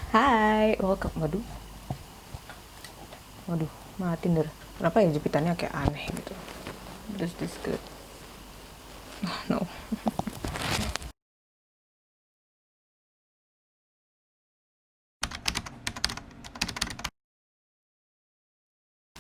Hai, welcome. Waduh, waduh, mati Tinder. Kenapa ya jepitannya kayak aneh gitu? Does this good? Oh, no.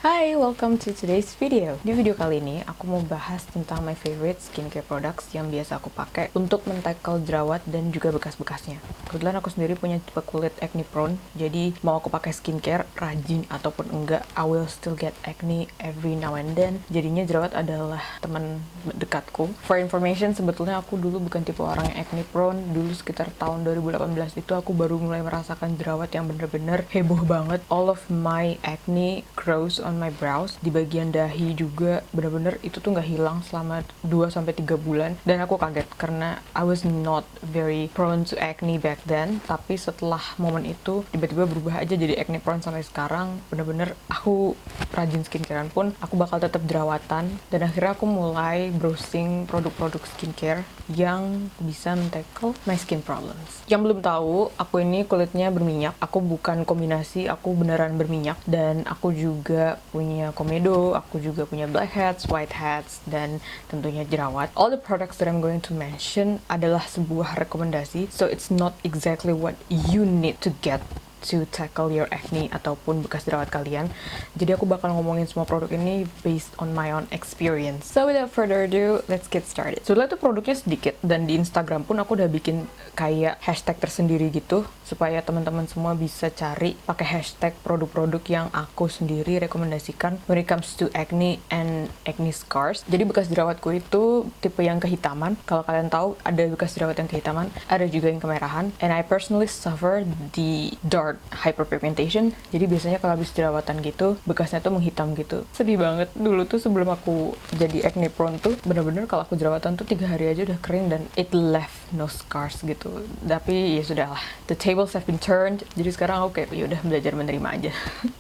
Hai, welcome to today's video. Di video kali ini, aku mau bahas tentang my favorite skincare products yang biasa aku pakai untuk men-tackle jerawat dan juga bekas-bekasnya. Kebetulan aku sendiri punya tipe kulit acne prone, jadi mau aku pakai skincare rajin ataupun enggak, I will still get acne every now and then. Jadinya jerawat adalah teman dekatku. For information, sebetulnya aku dulu bukan tipe orang yang acne prone. Dulu sekitar tahun 2018 itu aku baru mulai merasakan jerawat yang bener-bener heboh banget. All of my acne grows on my brows, di bagian dahi juga bener-bener itu tuh nggak hilang selama 2-3 bulan, dan aku kaget karena I was not very prone to acne back then, tapi setelah momen itu tiba-tiba berubah aja jadi acne prone sampai sekarang. Bener-bener aku rajin skincarean pun aku bakal tetap jerawatan, dan akhirnya aku mulai browsing produk-produk skincare yang bisa men-tackle my skin problems. Yang belum tahu, aku ini kulitnya berminyak, aku bukan kombinasi, aku beneran berminyak, dan aku juga punya komedo, aku juga punya blackheads, whiteheads, dan tentunya jerawat. All the products that I'm going to mention adalah sebuah rekomendasi, so it's not exactly what you need to get to tackle your acne ataupun bekas jerawat kalian. Jadi aku bakal ngomongin semua produk ini based on my own experience. So without further ado, let's get started. Sebenarnya tuh produknya sedikit, dan di Instagram pun aku udah bikin kayak hashtag tersendiri gitu supaya teman-teman semua bisa cari pakai hashtag produk-produk yang aku sendiri rekomendasikan when it comes to acne and acne scars. Jadi bekas jerawatku itu tipe yang kehitaman. Kalau kalian tahu, ada bekas jerawat yang kehitaman, ada juga yang kemerahan, and I personally suffer the dark hyperpigmentation. Jadi biasanya kalau habis jerawatan gitu, bekasnya tuh menghitam gitu. Sedih banget. Dulu tuh sebelum aku jadi acne prone tuh, bener-bener kalau aku jerawatan tuh 3 hari aja udah kering dan it left no scars gitu. Tapi ya sudahlah, the tables have been turned. Jadi sekarang aku kayak yaudah belajar menerima aja.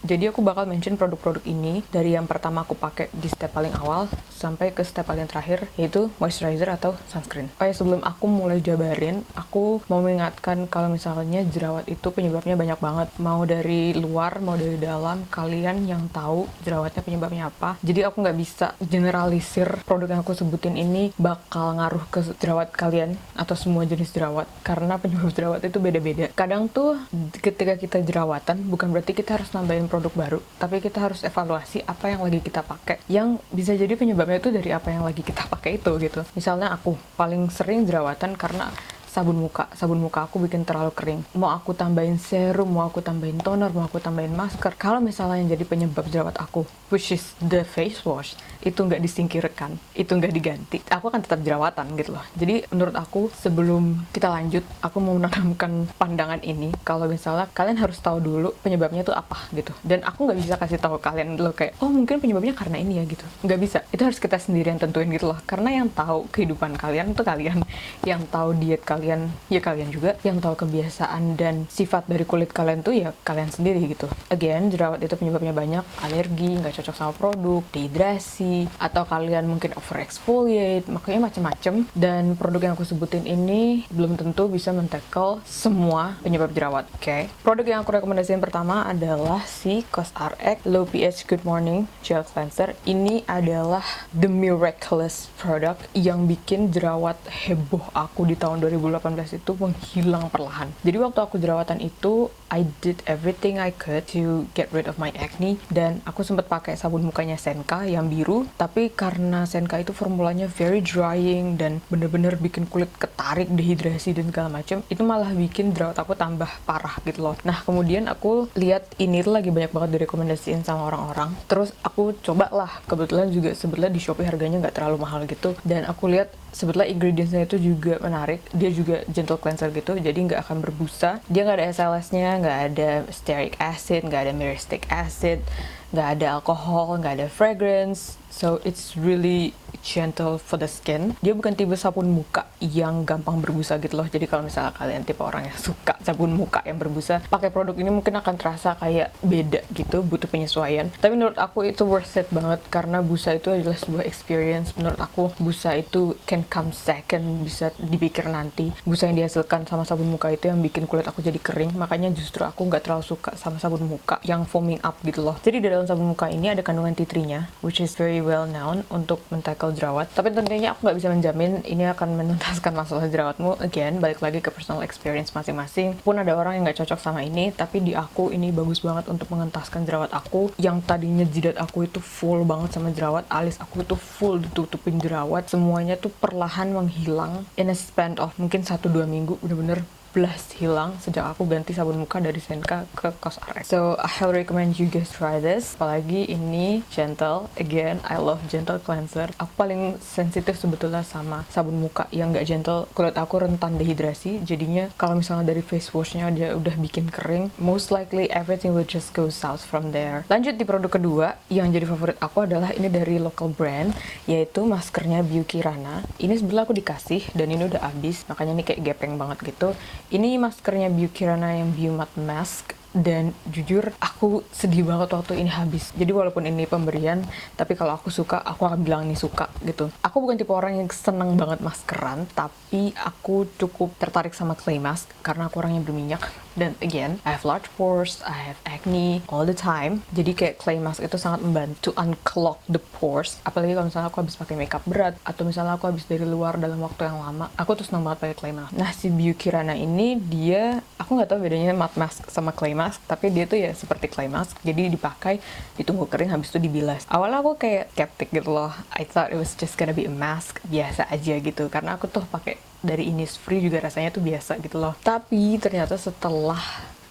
Jadi aku bakal mention produk-produk ini dari yang pertama aku pakai di step paling awal sampai ke step paling terakhir, yaitu moisturizer atau sunscreen. Oh ya, sebelum aku mulai jabarin, aku mau mengingatkan kalau misalnya jerawat itu penyebabnya banyak banget, mau dari luar mau dari dalam. Kalian yang tahu jerawatnya penyebabnya apa, jadi aku nggak bisa generalisir produk yang aku sebutin ini bakal ngaruh ke jerawat kalian atau semua jenis jerawat, karena penyebab jerawat itu beda-beda. Kadang tuh ketika kita jerawatan bukan berarti kita harus nambahin produk baru, tapi kita harus evaluasi apa yang lagi kita pakai, yang bisa jadi penyebabnya itu dari apa yang lagi kita pakai itu gitu. Misalnya aku paling sering jerawatan karena sabun muka aku bikin terlalu kering. Mau aku tambahin serum, mau aku tambahin toner, mau aku tambahin masker, kalau misalnya yang jadi penyebab jerawat aku, which is the face wash, itu nggak disingkirkan, itu nggak diganti, aku akan tetap jerawatan gitu loh. Jadi menurut aku, sebelum kita lanjut, aku mau menanamkan pandangan ini, kalau misalnya kalian harus tahu dulu penyebabnya itu apa gitu. Dan aku nggak bisa kasih tahu kalian dulu kayak, oh mungkin penyebabnya karena ini ya gitu. Nggak bisa, itu harus kita sendiri yang tentuin gitu loh. Karena yang tahu kehidupan kalian itu kalian, yang tahu diet kalian ya kalian juga, yang tahu kebiasaan dan sifat dari kulit kalian tuh ya kalian sendiri gitu. Again, jerawat itu penyebabnya banyak, alergi, nggak cocok sama produk, dehidrasi, atau kalian mungkin over exfoliate, makanya macem-macem. Dan produk yang aku sebutin ini belum tentu bisa men-tackle semua penyebab jerawat. Oke. Produk yang aku rekomendasikan pertama adalah si COSRX Low pH Good Morning Gel Cleanser. Ini adalah the miraculous product yang bikin jerawat heboh aku di tahun 2018 itu menghilang perlahan. Jadi waktu aku jerawatan itu, I did everything I could to get rid of my acne, dan aku sempat pakai sabun mukanya Senka yang biru, tapi karena Senka itu formulanya very drying dan bener-bener bikin kulit ketarik, dehidrasi dan segala macam, itu malah bikin jerawat aku tambah parah gitu loh. Nah, kemudian aku lihat ini tuh lagi banyak banget direkomendasiin sama orang-orang, terus aku coba lah. Kebetulan juga sebetulnya di Shopee harganya nggak terlalu mahal gitu, dan aku lihat sebetulnya ingredientsnya itu juga menarik. Dia juga gentle cleanser gitu, jadi nggak akan berbusa. Dia nggak ada SLS-nya, nggak ada stearic acid, nggak ada myristic acid, nggak ada alkohol, nggak ada fragrance. So it's really gentle for the skin. Dia bukan tipe sabun muka yang gampang berbusa gitu loh. Jadi kalau misalnya kalian tipe orang yang suka sabun muka yang berbusa, pakai produk ini mungkin akan terasa kayak beda gitu, butuh penyesuaian. Tapi menurut aku itu worth it banget, karena busa itu adalah sebuah experience. Menurut aku busa itu can come second, bisa dipikir nanti. si busa yang dihasilkan sama sabun muka itu yang bikin kulit aku jadi kering. Makanya justru aku nggak terlalu suka sama sabun muka yang foaming up gitu loh. Jadi di dalam sabun muka ini ada kandungan tea tree-nya, which is very well known untuk men-tackle jerawat. Tapi tentunya aku nggak bisa menjamin ini akan menuntaskan masalah jerawatmu. Again, balik lagi ke personal experience masing-masing. Pun ada orang yang nggak cocok sama ini, tapi di aku ini bagus banget untuk mengentaskan jerawat aku. Yang tadinya jidat aku itu full banget sama jerawat, alis aku itu full ditutupin jerawat, semuanya tuh perlahan menghilang in a span of mungkin 1-2 minggu, bener-bener blast hilang sejak aku ganti sabun muka dari Senka ke COSRX. So I highly recommend you guys try this. Apalagi ini gentle. Again, I love gentle cleanser. Aku paling sensitif sebetulnya sama sabun muka yang gak gentle. Kulit aku rentan dehidrasi, jadinya kalau misalnya dari face washnya dia udah bikin kering, most likely everything will just go south from there. Lanjut di produk kedua yang jadi favorit aku adalah ini dari local brand, yaitu maskernya Biukirana. Ini sebelah aku dikasih dan ini udah habis, makanya ini kayak gepeng banget gitu. Ini maskernya Biukirana yang Bio Matte Mask, dan jujur aku sedih banget waktu ini habis. Jadi walaupun ini pemberian, tapi kalau aku suka, aku akan bilang ini suka gitu. Aku bukan tipe orang yang seneng banget maskeran, tapi aku cukup tertarik sama clay mask karena aku orangnya berminyak. Dan again, I have large pores, I have acne all the time. Jadi kayak clay mask itu sangat membantu unclog the pores. Apalagi kalau misalnya aku habis pakai makeup berat, atau misalnya aku habis dari luar dalam waktu yang lama, aku tuh seneng banget pakai clay mask. Nah, si Biukirana ini dia, aku nggak tahu bedanya matte mask sama clay mask, tapi dia tuh ya seperti clay mask, jadi dipakai, ditunggu kering, habis itu dibilas. Awalnya aku kayak skeptic gitu loh, I thought it was just gonna be a mask, biasa aja gitu, karena aku tuh pakai dari Innisfree juga rasanya tuh biasa gitu loh. Tapi ternyata setelah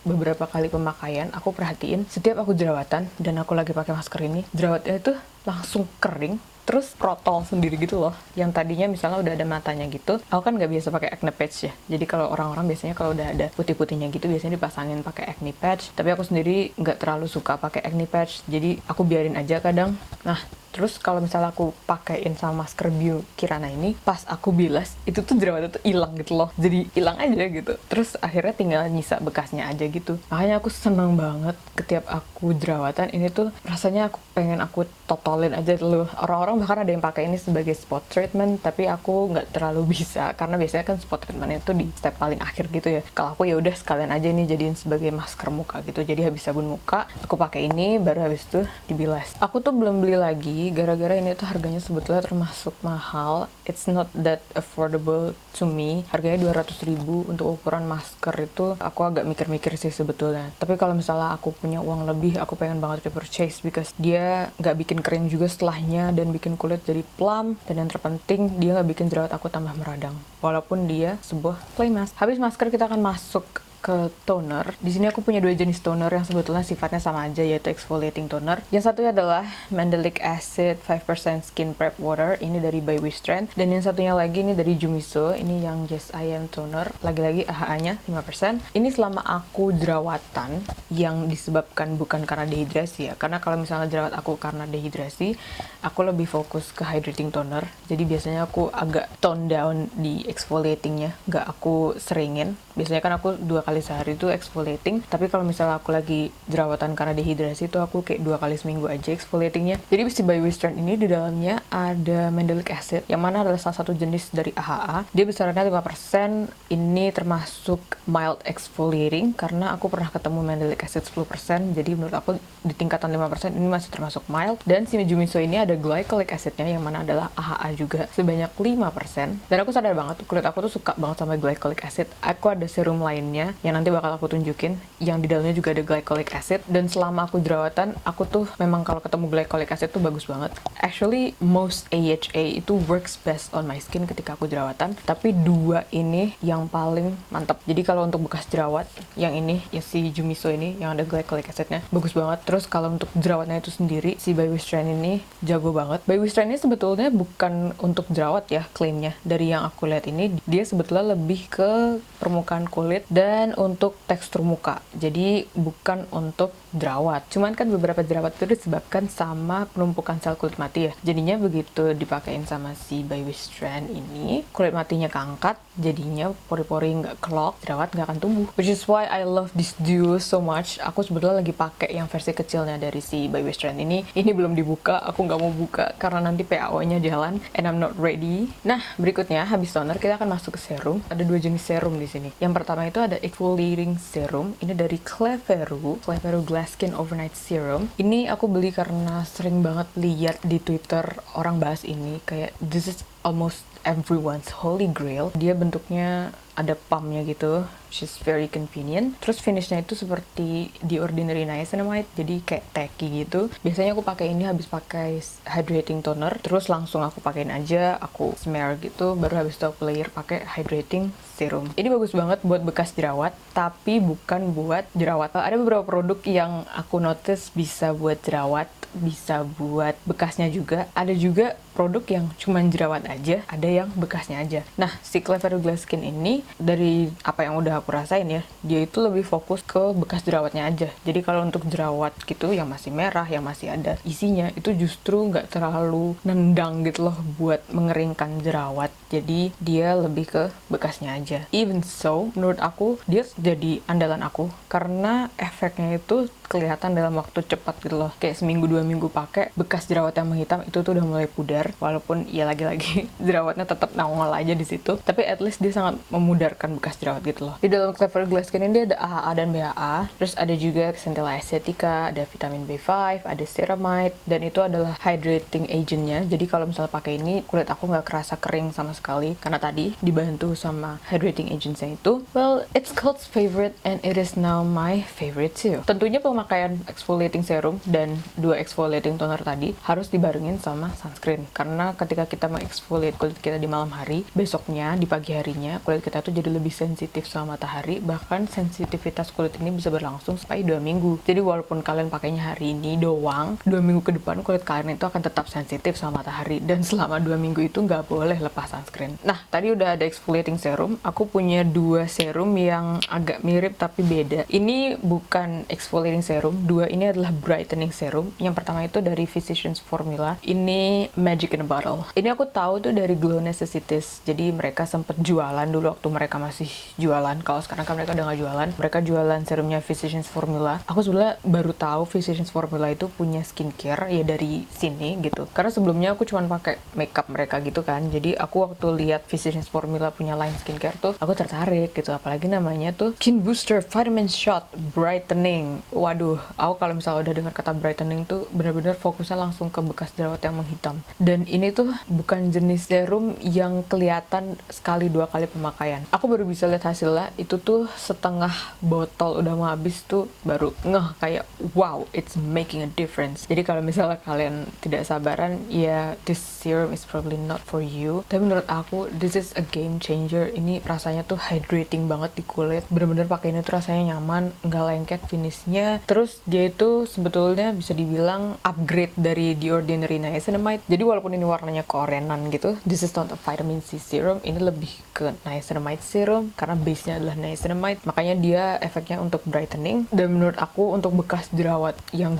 beberapa kali pemakaian, aku perhatiin setiap aku jerawatan dan aku lagi pakai masker ini, jerawatnya itu langsung kering, terus protol sendiri gitu loh. Yang tadinya misalnya udah ada matanya gitu, aku kan nggak biasa pakai acne patch ya. Jadi kalau orang-orang biasanya kalau udah ada putih-putihnya gitu, biasanya dipasangin pakai acne patch. Tapi aku sendiri nggak terlalu suka pakai acne patch, jadi aku biarin aja kadang. Nah, terus kalau misalnya aku pakein sama masker Biukirana ini, pas aku bilas, itu tuh jerawatnya tuh hilang gitu loh. Jadi hilang aja gitu. Terus akhirnya tinggal nyisa bekasnya aja gitu. Makanya aku seneng banget setiap aku jerawatan, ini tuh rasanya aku pengen aku totalin aja dulu. Orang-orang bahkan ada yang pakai ini sebagai spot treatment, tapi aku nggak terlalu bisa karena biasanya kan spot treatment itu di step paling akhir gitu ya. Kalau aku ya udah sekalian aja ini jadiin sebagai masker muka gitu. Jadi habis sabun muka, aku pakai ini, baru habis itu dibilas. Aku tuh belum beli lagi gara-gara ini tuh harganya sebetulnya termasuk mahal. It's not that affordable to me. Harganya 200.000 untuk ukuran masker itu aku agak mikir-mikir sih sebetulnya. Tapi kalau misalnya aku punya uang lebih, aku pengen banget repurchase because dia nggak bikin kering juga setelahnya dan bikin kulit jadi plump, dan yang terpenting dia nggak bikin jerawat aku tambah meradang walaupun dia sebuah clay mask. Habis masker kita akan masuk ke toner. Di sini aku punya 2 jenis toner yang sebetulnya sifatnya sama aja, yaitu exfoliating toner. Yang satunya adalah Mandelic Acid 5% Skin Prep Water, ini dari By Wishtrend, dan yang satunya lagi ini dari Jumiso, ini yang Just I Am Toner, lagi-lagi AHA-nya 5%. Ini selama aku jerawatan yang disebabkan bukan karena dehidrasi ya, karena kalau misalnya jerawat aku karena dehidrasi, aku lebih fokus ke hydrating toner. Jadi biasanya aku agak tone down di exfoliatingnya, nggak aku seringin. Biasanya kan aku 2 kali sehari itu exfoliating, tapi kalau misalnya aku lagi jerawatan karena dehidrasi itu aku kayak 2 kali seminggu aja exfoliatingnya. Jadi si By Wishtrend ini di dalamnya ada Mandelic Acid, yang mana adalah salah satu jenis dari AHA. Dia besarannya 5%, ini termasuk mild exfoliating, karena aku pernah ketemu Mandelic Acid 10%, jadi menurut aku di tingkatan 5% ini masih termasuk mild. Dan si Jumiso ini ada glycolic acidnya, yang mana adalah AHA juga, sebanyak 5%. Dan aku sadar banget, kulit aku tuh suka banget sama glycolic acid. Aku ada serum lainnya yang nanti bakal aku tunjukin, yang di dalamnya juga ada glycolic acid, dan selama aku jerawatan, aku tuh memang kalau ketemu glycolic acid tuh bagus banget. Actually, most AHA itu works best on my skin ketika aku jerawatan, tapi 2 ini yang paling mantep. Jadi kalau untuk bekas jerawat, yang ini, ya si Jumiso ini, yang ada glycolic acidnya, bagus banget. Terus kalau untuk jerawatnya itu sendiri, si By Wishtrend ini jago banget. By Wishtrend ini sebetulnya bukan untuk jerawat ya, klaimnya. Dari yang aku lihat ini, dia sebetulnya lebih ke permukaan kulit dan dan untuk tekstur muka. Jadi bukan untuk jerawat. Cuman kan beberapa jerawat itu disebabkan sama penumpukan sel kulit mati ya. Jadinya begitu dipakein sama si By Wishtrend ini, kulit matinya keangkat, jadinya pori-pori nggak clog, jerawat nggak akan tumbuh. Which is why I love this duo so much. Aku sebetulnya lagi pakai yang versi kecilnya dari si By Wishtrend ini. Ini belum dibuka, aku nggak mau buka karena nanti PAO-nya jalan and I'm not ready. Nah, berikutnya habis toner kita akan masuk ke serum. Ada 2 jenis serum di sini. Yang pertama itu ada exfoliating serum. Ini dari Cleveru Glass Skin Overnight Serum. Ini aku beli karena sering banget lihat di Twitter orang bahas ini, kayak this is almost everyone's holy grail. Dia bentuknya ada pumpnya gitu, which is very convenient. Terus finishnya itu seperti The Ordinary Niacinamide, jadi kayak tacky gitu. Biasanya aku pakai ini habis pakai hydrating toner, terus langsung aku pakein aja, aku smear gitu, baru habis itu aku layer pakai hydrating serum. Ini bagus banget buat bekas jerawat, tapi bukan buat jerawat. Ada beberapa produk yang aku notice bisa buat jerawat, bisa buat bekasnya juga. Ada juga produk yang cuman jerawat aja, ada yang bekasnya aja. Nah, si Cleveru Glass Skin ini, dari apa yang udah aku rasain ya, dia itu lebih fokus ke bekas jerawatnya aja. Jadi kalau untuk jerawat gitu yang masih merah, yang masih ada isinya, itu justru nggak terlalu nendang gitu loh buat mengeringkan jerawat. Jadi dia lebih ke bekasnya aja. Even so, menurut aku dia jadi andalan aku karena efeknya itu kelihatan dalam waktu cepat gitu loh. Kayak seminggu 2 minggu pakai, bekas jerawat yang menghitam itu tuh udah mulai pudar. Walaupun ya lagi-lagi jerawatnya tetap nongol aja di situ, tapi at least dia sangat memudarkan bekas jerawat gitu loh. Di dalam Cleveru Glass Skin ini dia ada AHA dan BHA, terus ada juga Centella Acetica, ada vitamin B5, ada ceramide, dan itu adalah hydrating agentnya. Jadi kalau misalnya pakai ini, kulit aku nggak kerasa kering sama sekali karena tadi dibantu sama hydrating agentsnya itu. Well, it's Cult's favorite and it is now my favorite too. Tentunya pemakaian exfoliating serum dan 2 exfoliating toner tadi harus dibarengin sama sunscreen, karena ketika kita mengeksfoliate kulit kita di malam hari, besoknya di pagi harinya kulit kita tuh jadi lebih sensitif sama matahari. Bahkan sensitivitas kulit ini bisa berlangsung sampai 2 minggu. Jadi walaupun kalian pakainya hari ini doang, 2 minggu ke depan kulit kalian itu akan tetap sensitif sama matahari, dan selama 2 minggu itu nggak boleh lepas sunscreen. Nah, tadi udah ada exfoliating serum, aku punya 2 serum yang agak mirip tapi beda. Ini bukan exfoliating serum, 2 ini adalah brightening serum. Yang pertama itu dari Physicians Formula, ini Magic in a Bottle. Ini aku tahu tuh dari Glow Necessities, jadi mereka sempet jualan dulu waktu mereka masih jualan. Kalau sekarang kan mereka udah nggak jualan. Mereka jualan serumnya Physicians Formula. Aku sebenarnya baru tahu Physicians Formula itu punya skincare ya dari sini gitu, karena sebelumnya aku cuma pakai makeup mereka gitu kan. Jadi aku waktu lihat Physicians Formula punya line skincare tuh aku tertarik gitu, apalagi namanya tuh Skin Booster Vitamin Shot Brightening. Waduh, aku kalau misalnya udah dengar kata brightening tuh bener-bener fokusnya langsung ke bekas jerawat yang menghitam. Dan ini tuh bukan jenis serum yang kelihatan sekali 2 kali pemakaian. Aku baru bisa lihat hasilnya itu tuh setengah botol udah mau habis tuh baru ngeh kayak wow, it's making a difference. Jadi kalau misalnya kalian tidak sabaran, ya this serum is probably not for you. Tapi menurut aku this is a game changer. Ini rasanya tuh hydrating banget di kulit. Bener-bener pakai ini tuh rasanya nyaman, nggak lengket finishnya. Terus dia itu sebetulnya bisa dibilang upgrade dari The Ordinary Niacinamide. Jadi walaupun ini warnanya keorenan gitu, this is not a vitamin C serum, ini lebih ke niacinamide serum karena base-nya adalah niacinamide. Makanya dia efeknya untuk brightening, dan menurut aku untuk bekas jerawat yang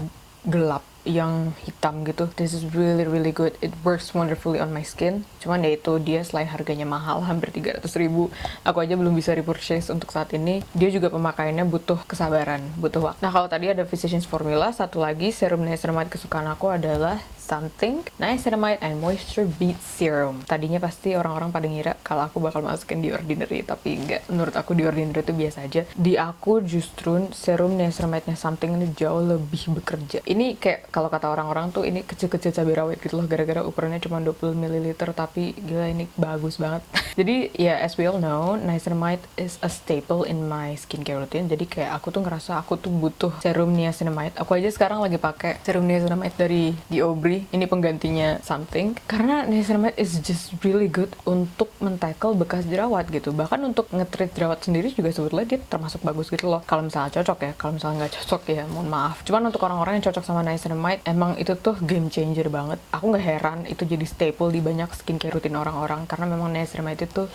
gelap, yang hitam gitu, this is really really good. It works wonderfully on my skin. Cuman ya itu dia, selain harganya mahal hampir 300.000, aku aja belum bisa repurchase untuk saat ini. Dia juga pemakaiannya butuh kesabaran, butuh waktu. Nah, kalau tadi ada Physicians Formula, satu lagi serum niacinamide kesukaan aku adalah Something Niacinamide and Moisture Bead Serum. Tadinya pasti orang-orang pada ngira kalau aku bakal masukin The Ordinary, tapi enggak. Menurut aku The Ordinary itu biasa aja. Di aku justru serum niacinamide-nya Something ini jauh lebih bekerja. Ini kayak kalau kata orang-orang tuh ini kecil-kecil cabai rawit gitu loh, gara-gara ukurannya cuma 20 ml, tapi gila ini bagus banget. Jadi ya, as we all know, niacinamide is a staple in my skincare routine. Jadi kayak aku tuh ngerasa aku tuh butuh serum niacinamide. Aku aja sekarang lagi pakai serum niacinamide dari The Aubrey. Ini penggantinya Something, karena niacinamide is just really good untuk men-tackle bekas jerawat gitu. Bahkan untuk nge-treat jerawat sendiri juga sebetulnya dia termasuk bagus gitu loh. Kalau misalnya cocok ya, kalau misalnya nggak cocok ya mohon maaf. Cuman untuk orang-orang yang cocok sama niacinamide, emang itu tuh game changer banget. Aku nggak heran itu jadi staple di banyak skincare rutin orang-orang, karena memang niacinamide itu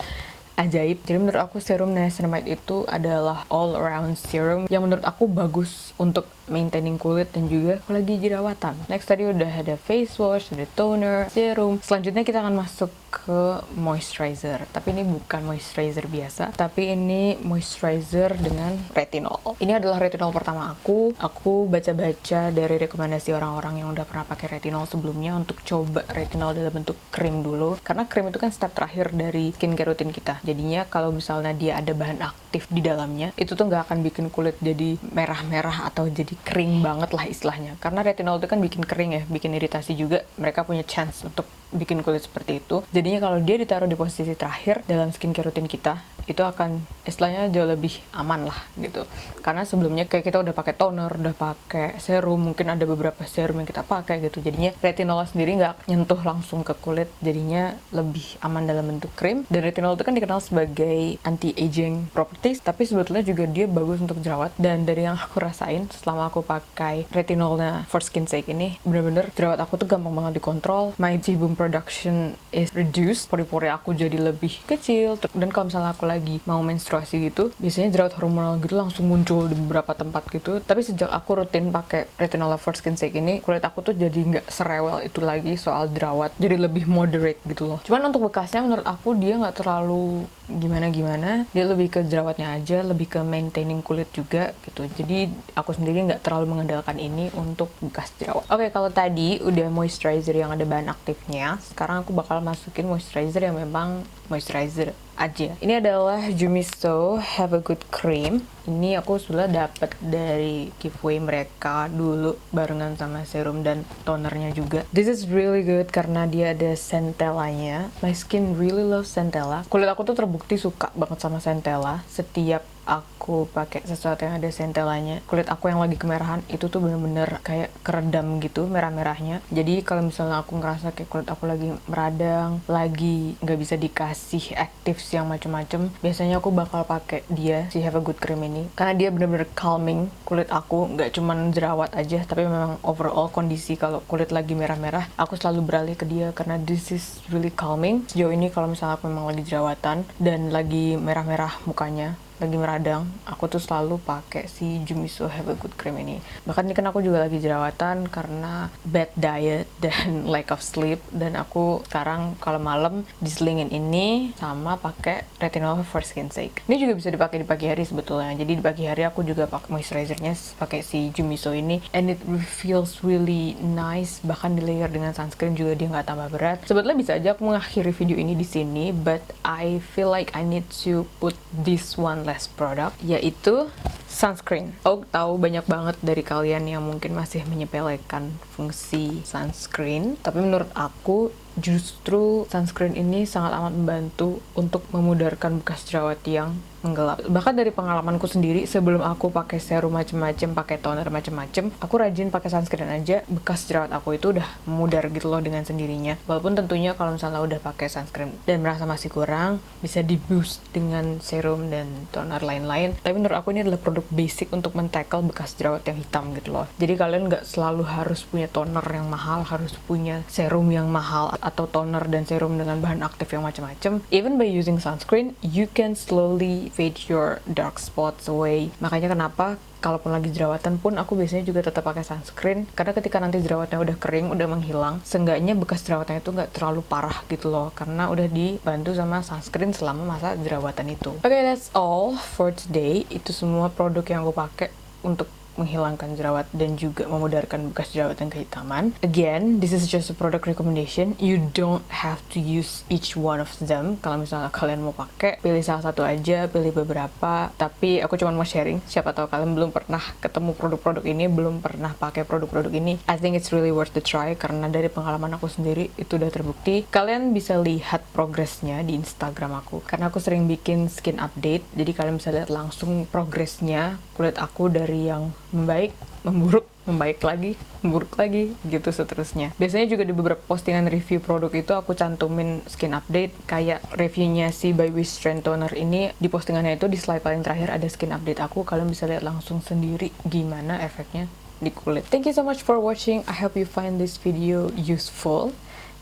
ajaib. Jadi menurut aku serum niacinamide itu adalah all around serum yang menurut aku bagus untuk maintaining kulit dan juga kalau lagi jerawatan. Next tadi udah ada face wash, ada toner, serum. Selanjutnya kita akan masuk ke moisturizer. Tapi ini bukan moisturizer biasa, tapi ini moisturizer dengan retinol. Ini adalah retinol pertama aku. Aku baca-baca dari rekomendasi orang-orang yang udah pernah pakai retinol sebelumnya untuk coba retinol dalam bentuk krim dulu. Karena krim itu kan step terakhir dari skincare rutin kita. Jadinya kalau misalnya dia ada bahan aktif di dalamnya, itu tuh nggak akan bikin kulit jadi merah-merah atau jadi kering banget lah istilahnya. Karena retinol itu kan bikin kering ya, bikin iritasi juga. Mereka punya chance untuk bikin kulit seperti itu. Jadinya kalau dia ditaruh di posisi terakhir dalam skincare rutin kita, itu akan istilahnya jauh lebih aman lah gitu. Karena sebelumnya kayak kita udah pakai toner, udah pakai serum, mungkin ada beberapa serum yang kita pakai gitu. Jadinya retinol sendiri nggak nyentuh langsung ke kulit, jadinya lebih aman dalam bentuk krim. Dan retinol itu kan dikenal sebagai anti-aging properties, tapi sebetulnya juga dia bagus untuk jerawat. Dan dari yang aku rasain selama aku pakai retinolnya For Skin Sake ini, bener-bener jerawat aku tuh gampang banget dikontrol. My sebum production is reduced, pori-pori aku jadi lebih kecil. Dan kalau misalnya aku lagi mau menstruasi gitu, biasanya jerawat hormonal gitu langsung muncul di beberapa tempat gitu. Tapi sejak aku rutin pakai retinol For Skin Sake ini, kulit aku tuh jadi nggak serewel itu lagi soal jerawat, jadi lebih moderate gitu loh. Cuman untuk bekasnya menurut aku dia nggak terlalu gimana-gimana, dia lebih ke jerawatnya aja, lebih ke maintaining kulit juga gitu. Jadi aku sendiri nggak terlalu mengandalkan ini untuk bekas jerawat. Oke, kalau tadi udah moisturizer yang ada bahan aktifnya, sekarang aku bakal masukin moisturizer yang memang moisturizer aja. Ini adalah Jumiso Have a Good Cream. Ini aku sudah dapat dari giveaway mereka dulu barengan sama serum dan tonernya juga. This is really good karena dia ada centellanya. My skin really loves centella. Kulit aku tuh terbukti suka banget sama centella. Setiap aku pakai sesuatu yang ada centellanya, kulit aku yang lagi kemerahan itu tuh bener-bener kayak keredam gitu merah-merahnya. Jadi kalau misalnya aku ngerasa kayak kulit aku lagi meradang, lagi nggak bisa dikasih actives yang macem-macem, biasanya aku bakal pakai dia, si Have a Good Cream ini, karena dia bener-bener calming kulit aku. Nggak cuman jerawat aja, tapi memang overall kondisi kalau kulit lagi merah-merah, aku selalu beralih ke dia karena this is really calming. Sejauh ini kalau misalnya aku memang lagi jerawatan dan lagi merah-merah mukanya, lagi meradang, aku tuh selalu pakai si Jumiso Have a Good Cream ini. Bahkan ini kan aku juga lagi jerawatan karena bad diet dan lack of sleep, dan aku sekarang kalau malam diselingin ini sama pakai retinol For Skin Sake. Ini juga bisa dipakai di pagi hari sebetulnya. Jadi di pagi hari aku juga pakai moisturizernya pakai si Jumiso ini, and it feels really nice. Bahkan di layer dengan sunscreen juga dia nggak tambah berat. Sebetulnya bisa aja aku mengakhiri video ini di sini, but I feel like I need to put this one last product, yaitu sunscreen. Aku tahu banyak banget dari kalian yang mungkin masih menyepelekan fungsi sunscreen, tapi menurut aku justru sunscreen ini sangat amat membantu untuk memudarkan bekas jerawat yang menggelap. Bahkan dari pengalamanku sendiri, sebelum aku pakai serum macem-macem, pakai toner macem-macem, aku rajin pakai sunscreen aja, bekas jerawat aku itu udah memudar gitu loh dengan sendirinya. Walaupun tentunya kalau misalnya udah pakai sunscreen dan merasa masih kurang, bisa di boost dengan serum dan toner lain-lain. Tapi menurut aku ini adalah produk basic untuk men-tackle bekas jerawat yang hitam gitu loh. Jadi kalian nggak selalu harus punya toner yang mahal, harus punya serum yang mahal, atau toner dan serum dengan bahan aktif yang macam-macam. Even by using sunscreen, you can slowly fade your dark spots away. Makanya kenapa kalaupun lagi jerawatan pun aku biasanya juga tetap pakai sunscreen, karena ketika nanti jerawatnya udah kering, udah menghilang, seenggaknya bekas jerawatnya itu nggak terlalu parah gitu loh, karena udah dibantu sama sunscreen selama masa jerawatan itu. Oke, that's all for today. Itu semua produk yang aku pakai untuk menghilangkan jerawat dan juga memudarkan bekas jerawat dan kehitaman. Again, this is just a product recommendation. You don't have to use each one of them. Kalau misalnya kalian mau pakai, pilih salah satu aja, pilih beberapa. Tapi aku cuma mau sharing, siapa tahu kalian belum pernah ketemu produk-produk ini, belum pernah pakai produk-produk ini. I think it's really worth the try, karena dari pengalaman aku sendiri itu udah terbukti. Kalian bisa lihat progresnya di Instagram aku, karena aku sering bikin skin update. Jadi kalian bisa lihat langsung progresnya kulit aku dari yang membaik, memburuk, membaik lagi, memburuk lagi, gitu seterusnya. Biasanya juga di beberapa postingan review produk itu aku cantumin skin update, kayak reviewnya si By Wish Strength Toner ini. Di postingannya itu di slide paling terakhir ada skin update aku, kalian bisa lihat langsung sendiri gimana efeknya di kulit. Thank you so much for watching. I hope you find this video useful,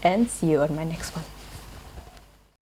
and see you on my next one.